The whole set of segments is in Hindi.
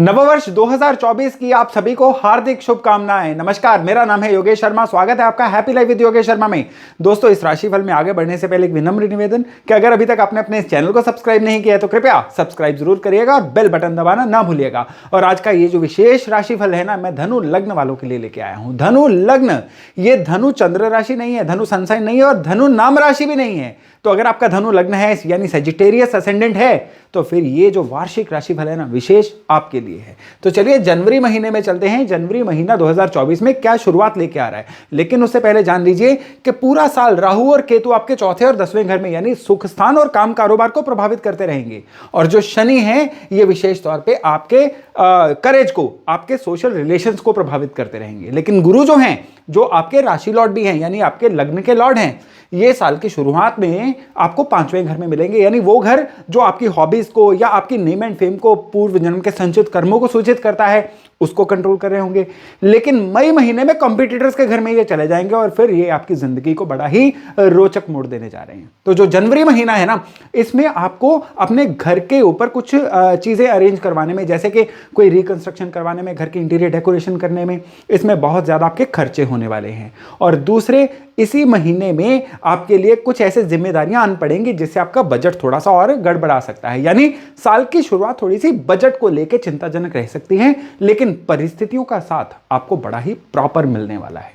नववर्ष 2024 की आप सभी को हार्दिक शुभकामनाएं। नमस्कार, मेरा नाम है योगेश शर्मा। स्वागत है आपका happy life with Yogesh Sharma में। दोस्तों, इस राशिफल में आगे बढ़ने से पहले एक विनम्र निवेदन कि अगर अभी तक आपने अपने इस चैनल को सब्सक्राइब नहीं किया है तो कृपया सब्सक्राइब जरूर करिएगा और बेल बटन दबाना ना भूलिएगा। और आज का ये जो विशेष राशिफल है ना, मैं धनु लग्न वालों के लिए लेके आया हूं। धनु लग्न, ये धनु चंद्र राशि नहीं है, धनु सन साइन नहीं है और धनु नाम राशि भी नहीं है। तो अगर आपका धनु लग्न है यानी सेजिटेरियस असेंडेंट है तो फिर ये जो वार्षिक राशिफल है ना, विशेष आपके लिए है। तो चलिए जनवरी महीने में चलते हैं। जनवरी महीना 2024 में क्या शुरुआत लेके आ रहा है, लेकिन उससे पहले जान लीजिए कि पूरा साल राहु और केतु आपके चौथे और 10वें घर में यानी सुख स्थान और काम कारोबार को प्रभावित करते रहेंगे। और जो शनि है ये विशेष तौर पे आपके करेज को, आपके सोशल रिलेशंस को प्रभावित करते रहेंगे। लेकिन गुरु जो हैं, जो आपके राशि लॉर्ड भी हैं यानी आपके लग्न के लॉर्ड हैं, ये साल की शुरुआत में आपको 5वें घर में मिलेंगे। यानी वो घर जो आपकी हॉबीज को या आपकी नेम एंड फेम को, पूर्व जन्म के संचित कर्मों को सूचित करता है, उसको कंट्रोल कर रहे होंगे। लेकिन मई महीने में कॉम्पिटिटर्स के घर में ये चले जाएंगे और फिर ये आपकी जिंदगी को बड़ा ही रोचक मोड़ देने जा रहे हैं। तो जो जनवरी महीना है ना, इसमें आपको अपने घर के ऊपर कुछ चीजें अरेंज करवाने में, जैसे कि कोई रिकंस्ट्रक्शन करवाने में, घर के इंटीरियर डेकोरेशन करने में, इसमें बहुत ज्यादा आपके खर्चे होने वाले हैं। और दूसरे, इसी महीने में आपके लिए कुछ ऐसे जिम्मेदारियां आन पड़ेंगी जिससे आपका बजट थोड़ा सा और गड़बड़ा सकता है। यानी साल की शुरुआत थोड़ी सी बजट को लेकर चिंताजनक रह सकती है, लेकिन परिस्थितियों का साथ आपको बड़ा ही प्रॉपर मिलने वाला है।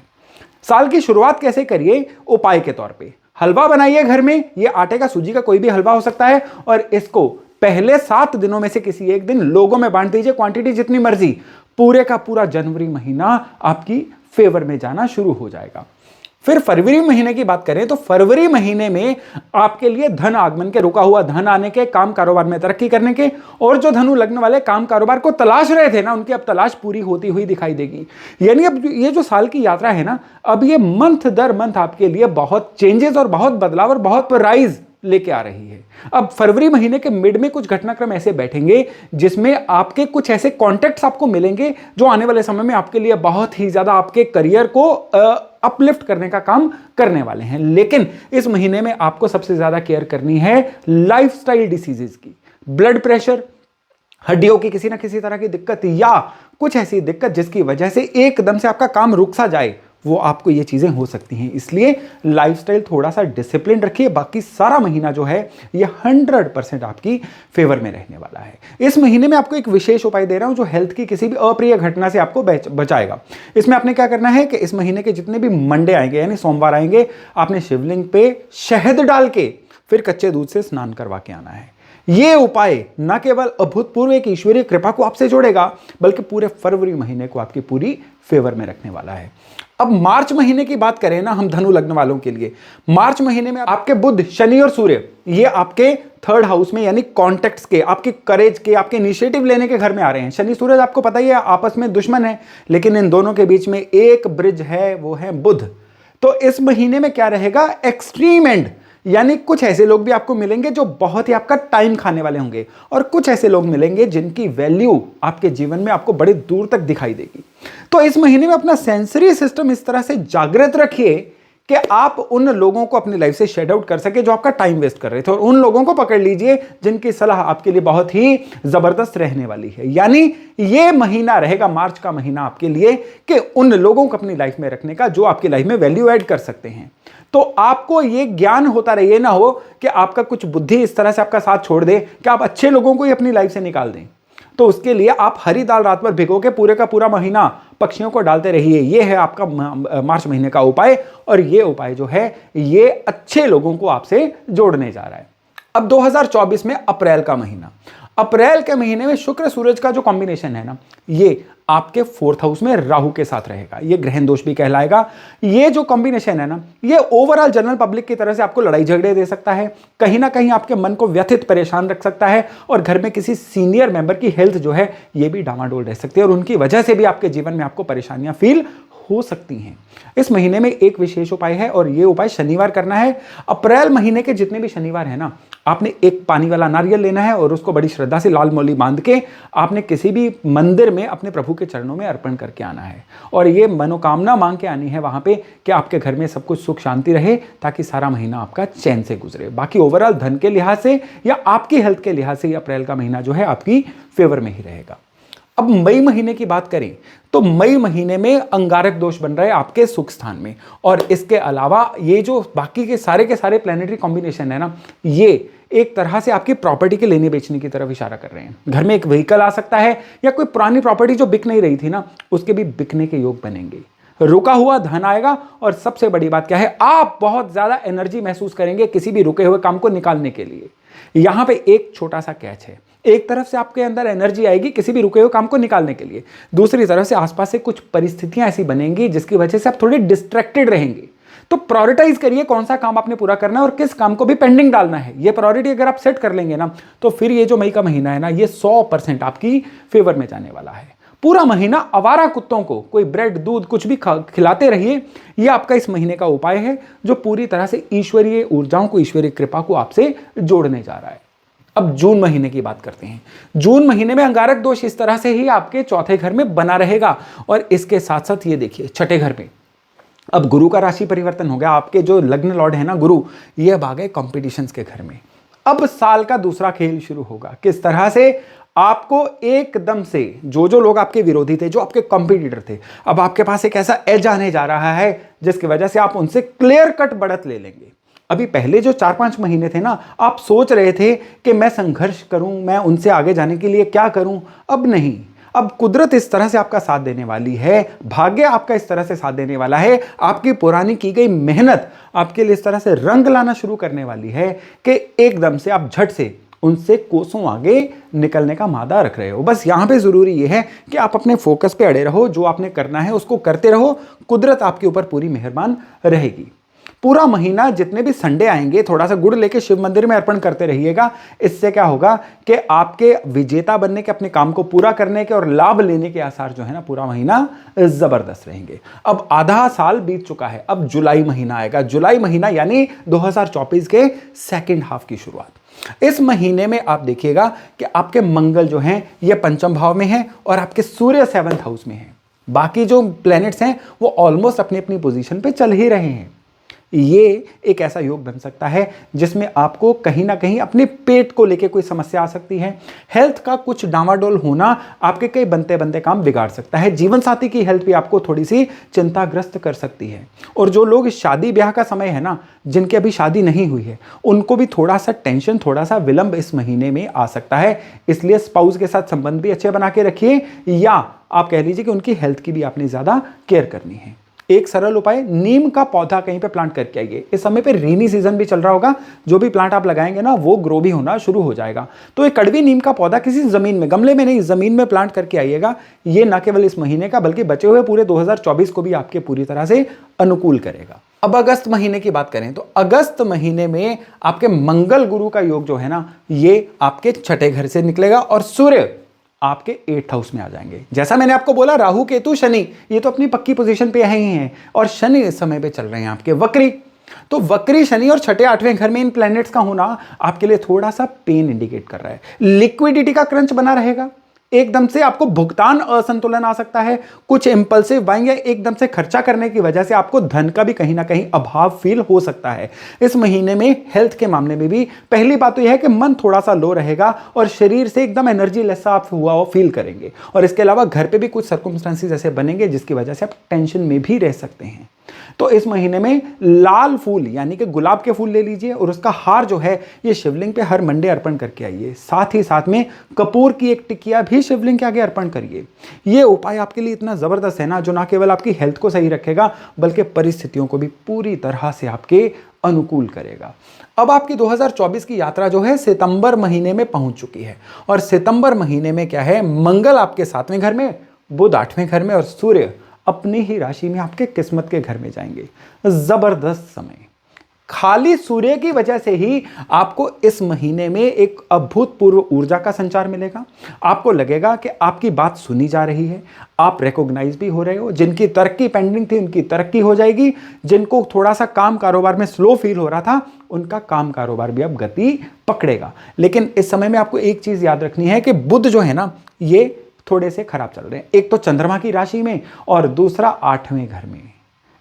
साल की शुरुआत कैसे करिए? उपाय के तौर पे हलवा बनाइए घर में। ये आटे का, सूजी का कोई भी हलवा हो सकता है और इसको पहले 7 दिनों में से किसी एक दिन लोगों में बांट दीजिए, क्वांटिटी जितनी मर्जी। पूरे का पूरा जनवरी महीना आपकी फेवर में जाना शुरू हो जाएगा। फिर फरवरी महीने की बात करें तो फरवरी महीने में आपके लिए धन आगमन के, रुका हुआ धन आने के, काम कारोबार में तरक्की करने के, और जो धनु लग्न वाले काम कारोबार को तलाश रहे थे ना, उनकी अब तलाश पूरी होती हुई दिखाई देगी। यानी अब ये जो साल की यात्रा है ना, अब ये मंथ दर मंथ आपके लिए बहुत चेंजेस और बहुत बदलाव और बहुत राइज लेके आ रही है। अब फरवरी महीने के मिड में कुछ घटनाक्रम ऐसे बैठेंगे जिसमें आपके कुछ ऐसे कॉन्टेक्ट्स आपको मिलेंगे जो आने वाले समय में आपके लिए बहुत ही ज्यादा आपके करियर को अपलिफ्ट करने का काम करने वाले हैं। लेकिन इस महीने में आपको सबसे ज्यादा केयर करनी है लाइफस्टाइल डिसीजेस की। ब्लड प्रेशर, हड्डियों की किसी ना किसी तरह की दिक्कत या कुछ ऐसी दिक्कत जिसकी वजह से एकदम से आपका काम रुक सा जाए, वो आपको ये चीजें हो सकती हैं। इसलिए लाइफस्टाइल थोड़ा सा डिसिप्लिन रखिए। बाकी सारा महीना जो है ये 100% आपकी फेवर में रहने वाला है। इस महीने में आपको एक विशेष उपाय दे रहा हूं जो हेल्थ की किसी भी अप्रिय घटना से आपको बचाएगा। इसमें आपने क्या करना है कि इस महीने के जितने भी मंडे आएंगे यानी सोमवार आएंगे, आपने शिवलिंग पे शहद डाल के फिर कच्चे दूध से स्नान करवा के आना है। ये उपाय न केवल अभूतपूर्व एक ईश्वरीय कृपा को आपसे जोड़ेगा, बल्कि पूरे फरवरी महीने को आपकी पूरी फेवर में रखने वाला है। अब मार्च महीने की बात करें ना हम धनु लग्न वालों के लिए, मार्च महीने में आपके बुध, शनि और सूर्य ये आपके 3rd हाउस में यानी कॉन्टेक्ट्स के, आपके करेज के, आपके इनिशिएटिव लेने के घर में आ रहे हैं। शनि सूर्य आपको पता ही है आपस में दुश्मन है, लेकिन इन दोनों के बीच में एक ब्रिज है, वो है बुध। तो इस महीने में क्या रहेगा? एक्सट्रीम एंड, यानी कुछ ऐसे लोग भी आपको मिलेंगे जो बहुत ही आपका टाइम खाने वाले होंगे और कुछ ऐसे लोग मिलेंगे जिनकी वैल्यू आपके जीवन में आपको बड़ी दूर तक दिखाई देगी। तो इस महीने में अपना सेंसरी सिस्टम इस तरह से जागृत रखिए कि आप उन लोगों को अपनी लाइफ से शेड आउट कर सके जो आपका टाइम वेस्ट कर रहे थे, और उन लोगों को पकड़ लीजिए जिनकी सलाह आपके लिए बहुत ही जबरदस्त रहने वाली है। यानी ये महीना रहेगा, मार्च का महीना आपके लिए, कि उन लोगों को अपनी लाइफ में रखने का जो आपकी लाइफ में वैल्यू ऐड कर सकते हैं। तो आपको ये ज्ञान होता रहे, ये ना हो कि आपका कुछ बुद्धि इस तरह से आपका साथ छोड़ दे कि आप अच्छे लोगों को ही अपनी लाइफ से निकाल दें। तो उसके लिए आप हरी दाल रात भर भिगो के पूरे का पूरा महीना पक्षियों को डालते रहिए। ये है आपका मार्च महीने का उपाय, और ये उपाय जो है ये अच्छे लोगों को आपसे जोड़ने जा रहा है। अब 2024 में अप्रैल का महीना, अप्रैल के महीने में शुक्र सूरज का जो कॉम्बिनेशन है ना, ये आपके 4th हाउस में राहु के साथ रहेगा। ये ग्रहण दोष भी कहलाएगा। ये जो कॉम्बिनेशन है ना, ये ओवरऑल जनरल पब्लिक की तरह से आपको लड़ाई झगड़े दे सकता है, कहीं ना कहीं आपके मन को व्यथित परेशान रख सकता है, और घर में किसी सीनियर मेंबर की हेल्थ जो है ये भी डामाडोल रह सकती है, और उनकी वजह से भी आपके जीवन में आपको परेशानियां फील हो सकती हैं। इस महीने में एक विशेष उपाय है और यह उपाय शनिवार करना है। अप्रैल महीने के जितने भी शनिवार है ना, आपने एक पानी वाला नारियल लेना है और उसको बड़ी श्रद्धा से लाल मौली बांध के आपने किसी भी मंदिर में अपने प्रभु के चरणों में अर्पण करके आना है, और ये मनोकामना मांग के आनी है वहां पे कि आपके घर में सब कुछ सुख शांति रहे, ताकि सारा महीना आपका चैन से गुजरे। बाकी ओवरऑल धन के लिहाज से या आपकी हेल्थ के लिहाज से अप्रैल का महीना जो है आपकी फेवर में ही रहेगा। अब मई महीने की बात करें तो मई महीने में अंगारक दोष बन रहा है आपके सुख स्थान में, और इसके अलावा ये जो बाकी के सारे प्लैनेटरी कॉम्बिनेशन है ना, ये एक तरह से आपकी प्रॉपर्टी के लेने बेचने की तरफ इशारा कर रहे हैं। घर में एक व्हीकल आ सकता है, या कोई पुरानी प्रॉपर्टी जो बिक नहीं रही थी ना, उसके भी बिकने के योग बनेंगे। रुका हुआ धन आएगा, और सबसे बड़ी बात क्या है, आप बहुत ज्यादा एनर्जी महसूस करेंगे किसी भी रुके हुए काम को निकालने के लिए। यहां पे एक छोटा सा कैच है, एक तरफ से आपके अंदर एनर्जी आएगी किसी भी रुके हुए काम को निकालने के लिए, दूसरी तरफ से आसपास से कुछ परिस्थितियां ऐसी बनेंगी जिसकी वजह से आप थोड़े डिस्ट्रैक्टेड रहेंगे। तो प्रायोरिटाइज करिए कौन सा काम आपने पूरा करना है और किस काम को भी पेंडिंग डालना है। ये प्रायोरिटी अगर आप सेट कर लेंगे ना, तो फिर ये जो मई का महीना है ना, ये 100% आपकी फेवर में जाने वाला है। पूरा महीना आवारा कुत्तों को कोई ब्रेड दूध कुछ भी खिलाते रहिए, ये आपका इस महीने का उपाय है जो पूरी तरह से ईश्वरीय ऊर्जाओं को, ईश्वरीय कृपा को आपसे जोड़ने जा रहा है। अब जून महीने की बात करते हैं। जून महीने में अंगारक दोष इस तरह से ही आपके चौथे घर में बना रहेगा, और इसके साथ साथ ये देखिए छठे घर में अब गुरु का राशि परिवर्तन हो गया। आपके जो लग्न लॉर्ड है ना गुरु, ये अब आ गए कॉम्पिटिशन्स के घर में। अब साल का दूसरा खेल शुरू होगा। किस तरह से आपको एकदम से जो लोग आपके विरोधी थे, जो आपके कॉम्पिटिटर थे, अब आपके पास एक ऐसा एज आने जा रहा है जिसकी वजह से आप उनसे क्लियर कट बढ़त ले लेंगे। अभी पहले जो 4-5 महीने थे ना, आप सोच रहे थे कि मैं संघर्ष करूं, मैं उनसे आगे जाने के लिए क्या करूं। अब नहीं, अब कुदरत इस तरह से आपका साथ देने वाली है, भाग्य आपका इस तरह से साथ देने वाला है, आपकी पुरानी की गई मेहनत आपके लिए इस तरह से रंग लाना शुरू करने वाली है कि एकदम से आप झट से उनसे कोसों आगे निकलने का मादा रख रहे हो। बस यहां पे जरूरी यह है कि आप अपने फोकस पे अड़े रहो, जो आपने करना है उसको करते रहो, कुदरत आपके ऊपर पूरी मेहरबान रहेगी। पूरा महीना जितने भी संडे आएंगे, थोड़ा सा गुड़ लेके शिव मंदिर में अर्पण करते रहिएगा। इससे क्या होगा कि आपके विजेता बनने के, अपने काम को पूरा करने के और लाभ लेने के आसार जो है ना, पूरा महीना जबरदस्त रहेंगे। अब आधा साल बीत चुका है, अब जुलाई महीना आएगा। जुलाई महीना यानी 2024 के सेकेंड हाफ की शुरुआत। इस महीने में आप देखिएगा कि आपके मंगल जो हैं ये पंचम भाव में हैं, और आपके सूर्य 7th हाउस में हैं। बाकी जो प्लैनेट्स हैं वो ऑलमोस्ट अपनी अपनी पोजीशन पे चल ही रहे हैं। ये एक ऐसा योग बन सकता है जिसमें आपको कहीं ना कहीं अपने पेट को लेके कोई समस्या आ सकती है। हेल्थ का कुछ डामाडोल होना आपके कई बनते बनते काम बिगाड़ सकता है। जीवन साथी की हेल्थ भी आपको थोड़ी सी चिंताग्रस्त कर सकती है। और जो लोग शादी ब्याह का समय है ना, जिनकी अभी शादी नहीं हुई है, उनको भी थोड़ा सा टेंशन, थोड़ा सा विलंब इस महीने में आ सकता है। इसलिए स्पाउस के साथ संबंध भी अच्छे बना के रखिए, या आप कह लीजिए कि उनकी हेल्थ की भी आपने ज्यादा केयर करनी है। एक सरल उपाय, नीम का पौधा कहीं पे प्लांट करके आइए। इस समय पे रेनी सीजन भी चल रहा होगा, जो भी प्लांट आप लगाएंगे ना वो ग्रो भी होना शुरू हो जाएगा। तो एक कड़वी नीम का पौधा किसी जमीन में, गमले में नहीं, जमीन में प्लांट करके आइएगा। ये न केवल इस महीने का बल्कि बचे हुए पूरे 2024 को भी आपके पूरी तरह से अनुकूल करेगा। अब अगस्त महीने की बात करें तो अगस्त महीने में आपके मंगल गुरु का योग जो है ना, ये आपके छठे घर से निकलेगा और सूर्य आपके 8th हाउस में आ जाएंगे। जैसा मैंने आपको बोला, राहु केतु शनि ये तो अपनी पक्की पोजीशन पे ही हैं, और शनि इस समय पे चल रहे हैं आपके वक्री। तो वक्री शनि और छठे 8वें घर में इन प्लैनेट्स का होना आपके लिए थोड़ा सा पेन इंडिकेट कर रहा है। लिक्विडिटी का क्रंच बना रहेगा, एकदम से आपको भुगतान असंतुलन आ सकता है। कुछ इंपल्सिव बाइंग या एकदम से खर्चा करने की वजह से आपको धन का भी कहीं ना कहीं अभाव फील हो सकता है। इस महीने में हेल्थ के मामले में भी पहली बात तो यह है कि मन थोड़ा सा लो रहेगा और शरीर से एकदम एनर्जी लेस आप हुआ फील करेंगे। और इसके अलावा घर पे भी कुछ सर्कमस्टेंसेस ऐसे बनेंगे जिसकी वजह से आप टेंशन में भी रह सकते हैं। तो इस महीने में लाल फूल यानी कि गुलाब के फूल ले लीजिए और उसका हार जो है ये शिवलिंग पे हर मंडे अर्पण करके आइए। साथ ही साथ में कपूर की एक टिकिया भी शिवलिंग के आगे अर्पण करिए। ये उपाय आपके लिए इतना जबरदस्त है ना, जो ना केवल आपकी हेल्थ को सही रखेगा बल्कि परिस्थितियों को भी पूरी तरह से आपके अनुकूल करेगा। अब आपकी 2024 की यात्रा जो है सितंबर महीने में पहुंच चुकी है, और सितंबर महीने में क्या है, मंगल आपके 7वें घर में, बुध 8वें घर में और सूर्य अपनी ही राशि में आपके किस्मत के घर में जाएंगे। जबरदस्त समय। खाली सूर्य की वजह से ही आपको इस महीने में एक अभूतपूर्व ऊर्जा का संचार मिलेगा। आपको लगेगा कि आपकी बात सुनी जा रही है, आप रिकॉग्नाइज भी हो रहे हो। जिनकी तरक्की पेंडिंग थी उनकी तरक्की हो जाएगी। जिनको थोड़ा सा काम कारोबार में स्लो फील हो रहा था उनका काम कारोबार भी अब गति पकड़ेगा। लेकिन इस समय में आपको एक चीज याद रखनी है कि बुध जो है ना, ये थोड़े से खराब चल रहे हैं। एक तो चंद्रमा की राशि में और दूसरा 8वें घर में।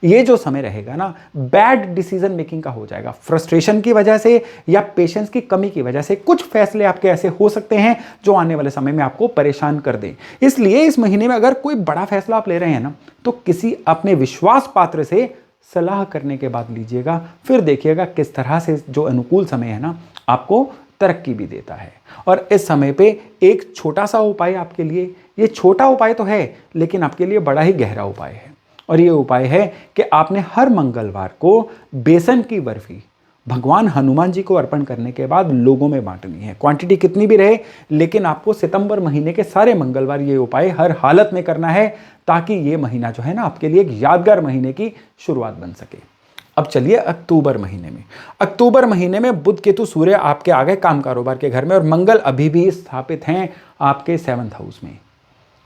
ये जो समय रहेगा ना, बैड डिसीजन मेकिंग का हो जाएगा। फ्रस्ट्रेशन की वजह से या पेशेंस की कमी की वजह से कुछ फैसले आपके ऐसे हो सकते हैं जो आने वाले समय में आपको परेशान कर दें। इसलिए इस महीने में अगर कोई बड़ा फैसला आप ले रहे हैं ना, तो किसी अपने विश्वास पात्र से सलाह करने के बाद लीजिएगा। फिर देखिएगा किस तरह से जो अनुकूल समय है ना, आपको तरक्की भी देता है। और इस समय पे एक छोटा सा उपाय आपके लिए, ये छोटा उपाय तो है लेकिन आपके लिए बड़ा ही गहरा उपाय है। और ये उपाय है कि आपने हर मंगलवार को बेसन की बर्फी भगवान हनुमान जी को अर्पण करने के बाद लोगों में बांटनी है। क्वांटिटी कितनी भी रहे, लेकिन आपको सितंबर महीने के सारे मंगलवार ये उपाय हर हालत में करना है, ताकि ये महीना जो है ना आपके लिए एक यादगार महीने की शुरुआत बन सके। अब चलिए अक्टूबर महीने में। अक्टूबर महीने में बुध केतु सूर्य आपके आ गए काम कारोबार के घर में, और मंगल अभी भी स्थापित हैं आपके 7th हाउस में।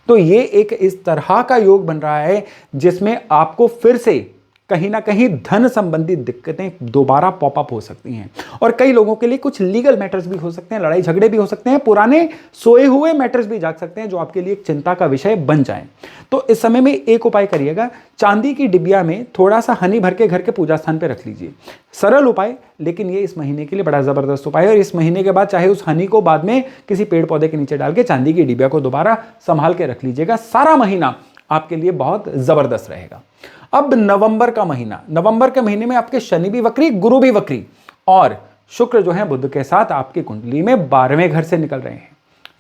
तो ये एक इस तरह का योग बन रहा है जिसमें आपको फिर से कहीं ना कहीं धन संबंधी दिक्कतें दोबारा पॉपअप हो सकती हैं। और कई लोगों के लिए कुछ लीगल मैटर्स भी हो सकते हैं, लड़ाई झगड़े भी हो सकते हैं, पुराने सोए हुए मैटर्स भी जाग सकते हैं जो आपके लिए एक चिंता का विषय बन जाएं। तो इस समय में एक उपाय करिएगा, चांदी की डिबिया में थोड़ा सा हनी भर के घर के पूजा स्थान पर रख लीजिए। सरल उपाय, लेकिन ये इस महीने के लिए बड़ा जबरदस्त उपाय है। और इस महीने के बाद चाहे उस हनी को बाद में किसी पेड़ पौधे के नीचे डाल के चांदी की डिबिया को दोबारा संभाल के रख लीजिएगा। सारा महीना आपके लिए बहुत जबरदस्त रहेगा। अब नवंबर का महीना, नवंबर के महीने में आपके शनि भी वक्री, गुरु भी वक्री, और शुक्र जो है बुध के साथ आपकी कुंडली में 12वें घर से निकल रहे हैं।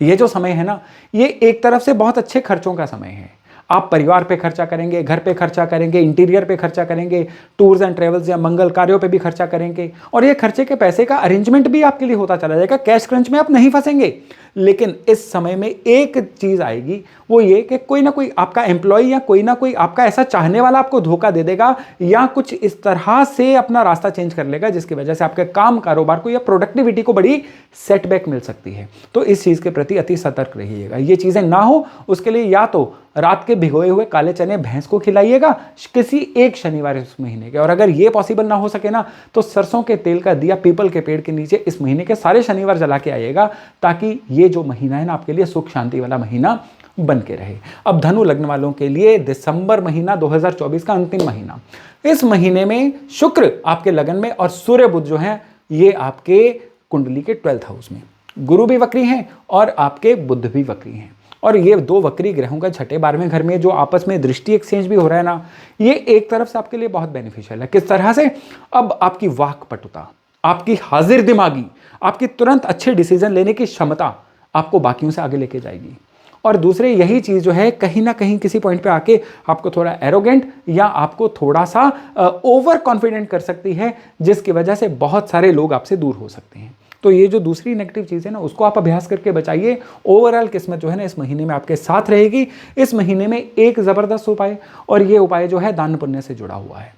ये जो समय है ना, ये एक तरफ से बहुत अच्छे खर्चों का समय है। आप परिवार पे खर्चा करेंगे, घर पे खर्चा करेंगे, इंटीरियर पे खर्चा करेंगे, टूर्स एंड ट्रेवल्स या मंगल कार्यों पे भी खर्चा करेंगे। और ये खर्चे के पैसे का अरेंजमेंट भी आपके लिए होता चला जाएगा। कैश क्रंच में आप नहीं फंसेंगे। लेकिन इस समय में एक चीज आएगी, वो ये कि कोई ना कोई आपका एम्प्लॉय या कोई ना कोई आपका ऐसा चाहने वाला आपको धोखा दे देगा, या कुछ इस तरह से अपना रास्ता चेंज कर लेगा जिसकी वजह से आपके काम कारोबार को या प्रोडक्टिविटी को बड़ी सेटबैक मिल सकती है। तो इस चीज के प्रति अति सतर्क रहिएगा। ये चीजें ना हो उसके लिए या तो रात के भिगोए हुए काले चने भैंस को खिलाइएगा किसी एक शनिवार इस महीने के, और अगर ये पॉसिबल ना हो सके ना, तो सरसों के तेल का दिया पीपल के पेड़ के नीचे इस महीने के सारे शनिवार जला के आइएगा, ताकि ये जो महीना है ना आपके लिए सुख शांति वाला महीना बन के रहे। अब धनु लग्न वालों के लिए दिसंबर महीना 2024 का अंतिम महीना, इस महीने में शुक्र आपके लगन में और सूर्य बुध जो है ये आपके कुंडली के 12th हाउस में, गुरु भी वक्री हैं और आपके बुध भी वक्री हैं। और ये दो वक्री ग्रहों का छठे 12वें घर में जो आपस में दृष्टि एक्सचेंज भी हो रहा है ना, ये एक तरफ से आपके लिए बहुत बेनिफिशियल है। किस तरह से? अब आपकी वाक्पटुता, आपकी हाजिर दिमागी, आपकी तुरंत अच्छे डिसीजन लेने की क्षमता आपको बाकियों से आगे लेके जाएगी। और दूसरे यही चीज जो है कहीं ना कहीं किसी पॉइंट पे आके आपको थोड़ा एरोगेंट या आपको थोड़ा सा ओवर कॉन्फिडेंट कर सकती है, जिसकी वजह से बहुत सारे लोग आपसे दूर हो सकते हैं। तो ये जो दूसरी नेगेटिव चीज़ है ना, उसको आप अभ्यास करके बचाइए। ओवरऑल किस्मत जो है ना इस महीने में आपके साथ रहेगी। इस महीने में एक ज़बरदस्त उपाय, और ये उपाय जो है दान पुण्य से जुड़ा हुआ है।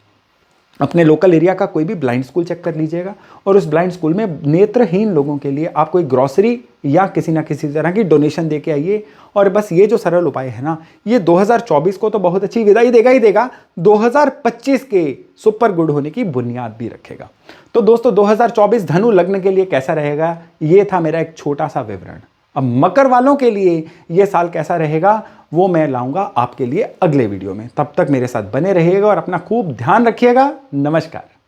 अपने लोकल एरिया का कोई भी ब्लाइंड स्कूल चेक कर लीजिएगा, और उस ब्लाइंड स्कूल में नेत्रहीन लोगों के लिए आप कोई ग्रॉसरी या किसी ना किसी तरह की डोनेशन दे के आइए। और बस ये जो सरल उपाय है ना, ये 2024 को तो बहुत अच्छी विदाई देगा ही देगा, 2025 के सुपर गुड होने की बुनियाद भी रखेगा। तो दोस्तों 2024 धनु लग्न के लिए कैसा रहेगा, ये था मेरा एक छोटा सा विवरण। अब मकर वालों के लिए ये साल कैसा रहेगा वो मैं लाऊंगा आपके लिए अगले वीडियो में। तब तक मेरे साथ बने रहिएगा और अपना खूब ध्यान रखिएगा। नमस्कार।